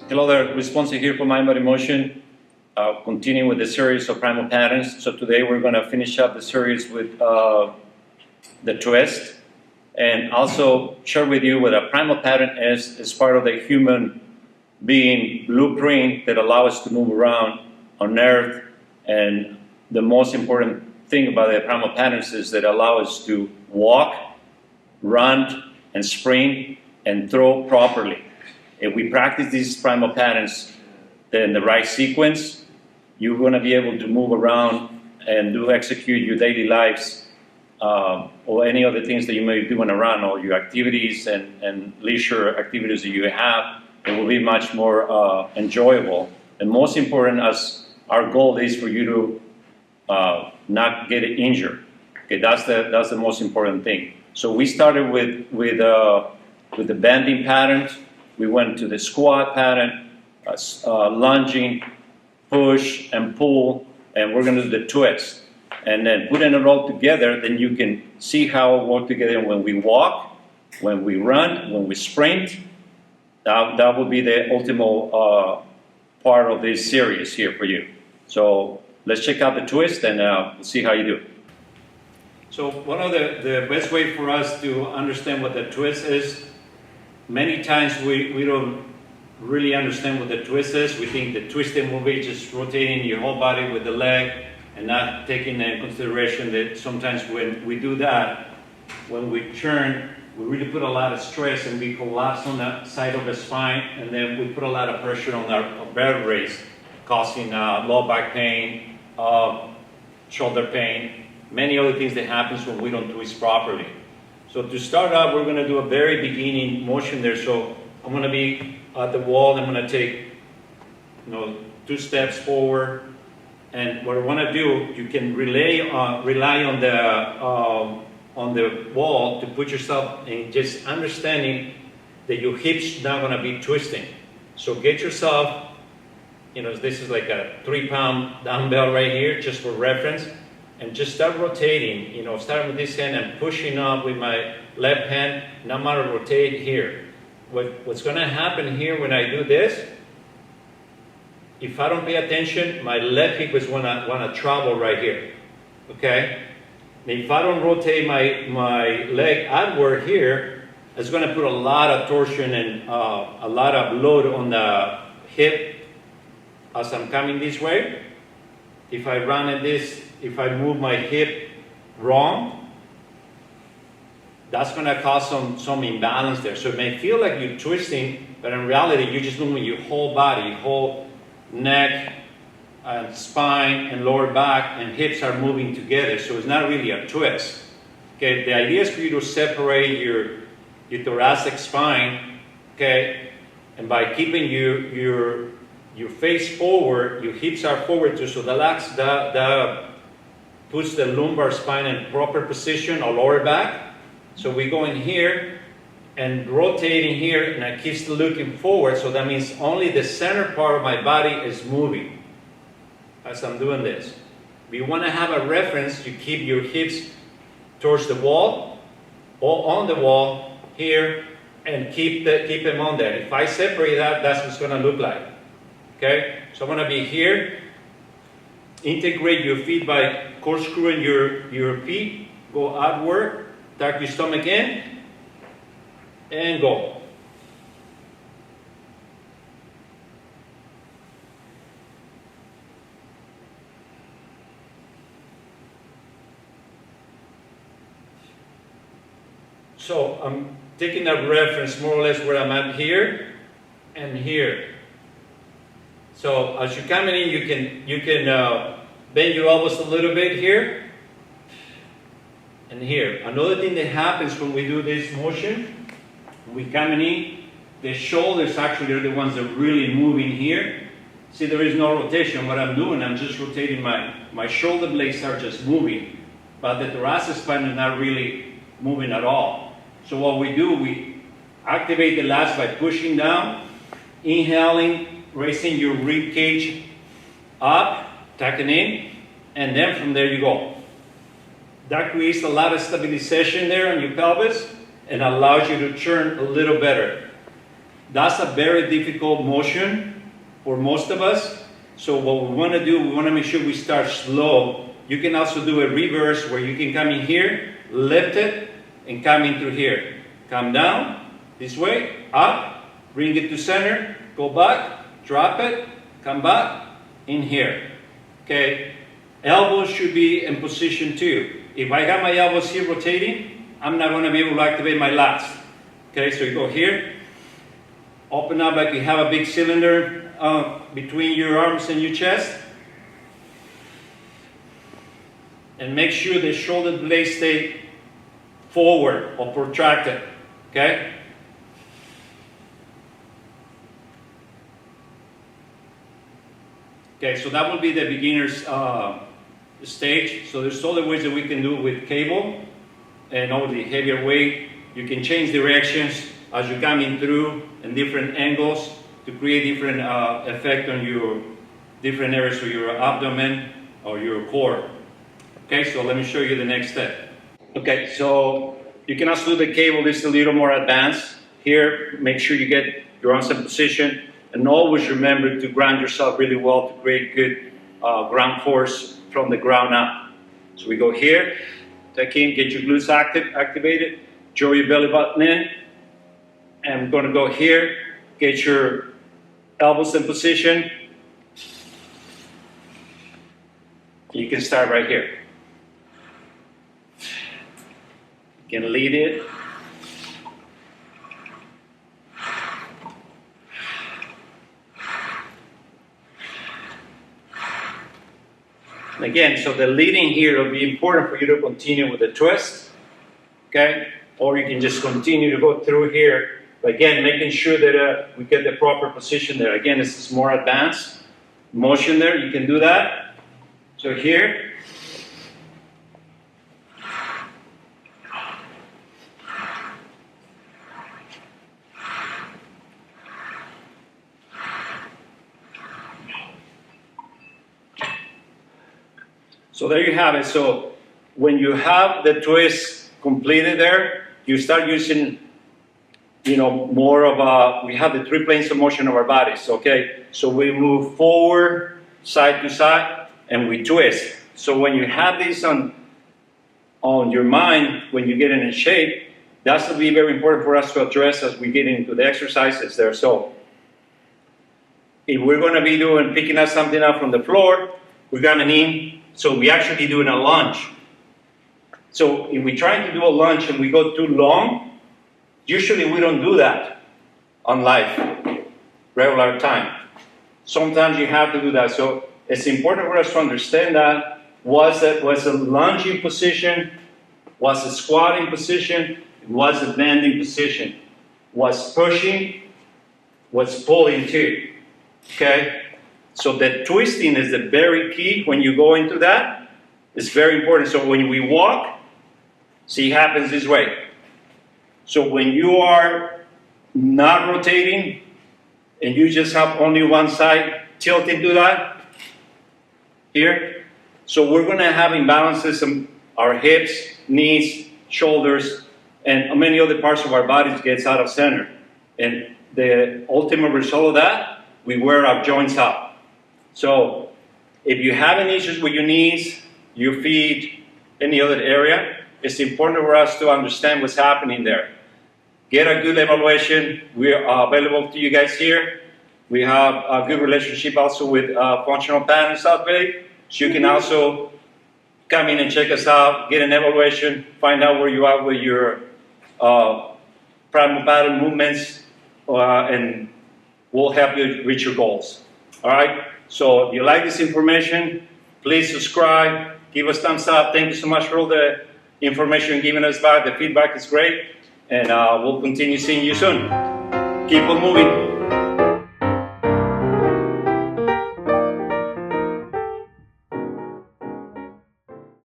Hello there, Responsive here for Mind Body Motion. Continuing with the series of primal patterns. So today we're going to finish up the series with the twist, and also share with you what a primal pattern is as part of the human being blueprint that allows us to move around on Earth. And the most important thing about the primal patterns is that allow us to walk, run, and sprint, and throw properly. If we practice these primal patterns in the right sequence, you're going to be able to move around and execute your daily lives or any other things that you may be doing around, or your activities and leisure activities that you have. It will be much more enjoyable. And most important, as our goal is for you to not get injured. Okay, that's the most important thing. So we started with the bending patterns. We went to the squat pattern, lunging, push, and pull, and we're going to do the twist. And then putting it all together, then you can see how it works together when we walk, when we run, when we sprint. That will be the ultimate part of this series here for you. So let's check out the twist, and we'll see how you do. So one of the best way for us to understand what the twist is, many times we don't really understand what the twist is. We think the twisting movie is just rotating your whole body with the leg and not taking into consideration that sometimes when we do that, when we turn, we really put a lot of stress and we collapse on the side of the spine, and then we put a lot of pressure on our vertebrae, causing low back pain, shoulder pain, many other things that happens when we don't twist properly. So to start out, we're going to do a very beginning motion there. So I'm going to be at the wall. I'm going to take 2 steps forward. And what I want to do, you can rely on the wall to put yourself in just understanding that your hips not going to be twisting. So get yourself, this is like a 3-pound dumbbell right here, just for reference. And just start rotating, starting with this hand and pushing up with my left hand. Now I'm going to rotate here. What's going to happen here when I do this, if I don't pay attention, my left hip is going to travel right here. Okay? And if I don't rotate my leg outward here, it's going to put a lot of torsion and a lot of load on the hip as I'm coming this way. If I run at this, if I move my hip wrong, that's going to cause some imbalance there. So it may feel like you're twisting, but in reality, you're just moving your whole body, whole neck, and spine, and lower back, and hips are moving together. So it's not really a twist. Okay, the idea is for you to separate your thoracic spine, okay, and by keeping your face forward, your hips are forward too, so that puts the lumbar spine in proper position or lower back. So we go in here and rotating here, and I keep looking forward, so that means only the center part of my body is moving as I'm doing this. If you want to have a reference, you keep your hips towards the wall or on the wall here, and keep them on there. If I separate that, that's what it's going to look like. Okay, so I'm going to be here. Integrate your feet by corkscrewing your feet. Go outward. Tuck your stomach in. And go. So I'm taking a reference more or less where I'm at here and here. So as you're coming in, you can bend your elbows a little bit here and here. Another thing that happens when we do this motion, when we coming in, the shoulders actually are the ones that are really moving here. See, there is no rotation. What I'm doing, I'm just rotating my shoulder blades are just moving, but the thoracic spine is not really moving at all. So what we do, we activate the lats by pushing down, inhaling, raising your rib cage up, tucking in, and then from there you go. That creates a lot of stabilization there on your pelvis and allows you to turn a little better. That's a very difficult motion for most of us. So what we want to do, we want to make sure we start slow. You can also do a reverse where you can come in here, lift it, and come in through here. Come down, this way, up, bring it to center, go back, drop it, come back, in here. Okay? Elbows should be in position too. If I have my elbows here rotating, I'm not going to be able to activate my lats. Okay, so you go here, open up like you have a big cylinder between your arms and your chest. And make sure the shoulder blades stay forward or protracted. Okay? Okay, so that will be the beginner's stage. So there's other ways that we can do it with cable and over the heavier weight. You can change directions as you're coming through in different angles to create different effect on your different areas of your abdomen or your core. Okay, so let me show you the next step. Okay, so you can also do the cable. This is a little more advanced. Here, make sure you get your arms in position, and always remember to ground yourself really well to create good ground force from the ground up. So we go here, take in, get your glutes activated, draw your belly button in, and we're going to go here, get your elbows in position. You can start right here. You can lead it. And again, so the leading here will be important for you to continue with the twist, okay? Or you can just continue to go through here. But again, making sure that we get the proper position there. Again, this is more advanced motion there. You can do that. So here. So there you have it. So when you have the twist completed there, you start using, more of we have the three planes of motion of our bodies, okay? So we move forward, side to side, and we twist. So when you have this on your mind, when you get in shape, that's going to be very important for us to address as we get into the exercises there. So if we're going to be picking up something up from the floor, we're going to need, so we actually doing a lunge. So if we're trying to do a lunge and we go too long, usually we don't do that on live, regular time. Sometimes you have to do that. So it's important for us to understand that was a lunging position, was a squatting position, was a bending position, was pushing, was pulling too. Okay? So the twisting is the very key when you go into that. It's very important. So when we walk, see, it happens this way. So when you are not rotating and you just have only one side tilting to that, here, so we're going to have imbalances in our hips, knees, shoulders, and many other parts of our bodies gets out of center. And the ultimate result of that, we wear our joints out. So if you have any issues with your knees, your feet, any other area, it's important for us to understand what's happening there. Get a good evaluation. We are available to you guys here. We have a good relationship also with Functional Pattern South Bay. So you can also come in and check us out, get an evaluation, find out where you are with your primal pattern movements, and we'll help you reach your goals. All right? So if you like this information, please subscribe, give us thumbs up. Thank you so much for all the information you're giving us back. The feedback is great, and we'll continue seeing you soon. Keep on moving.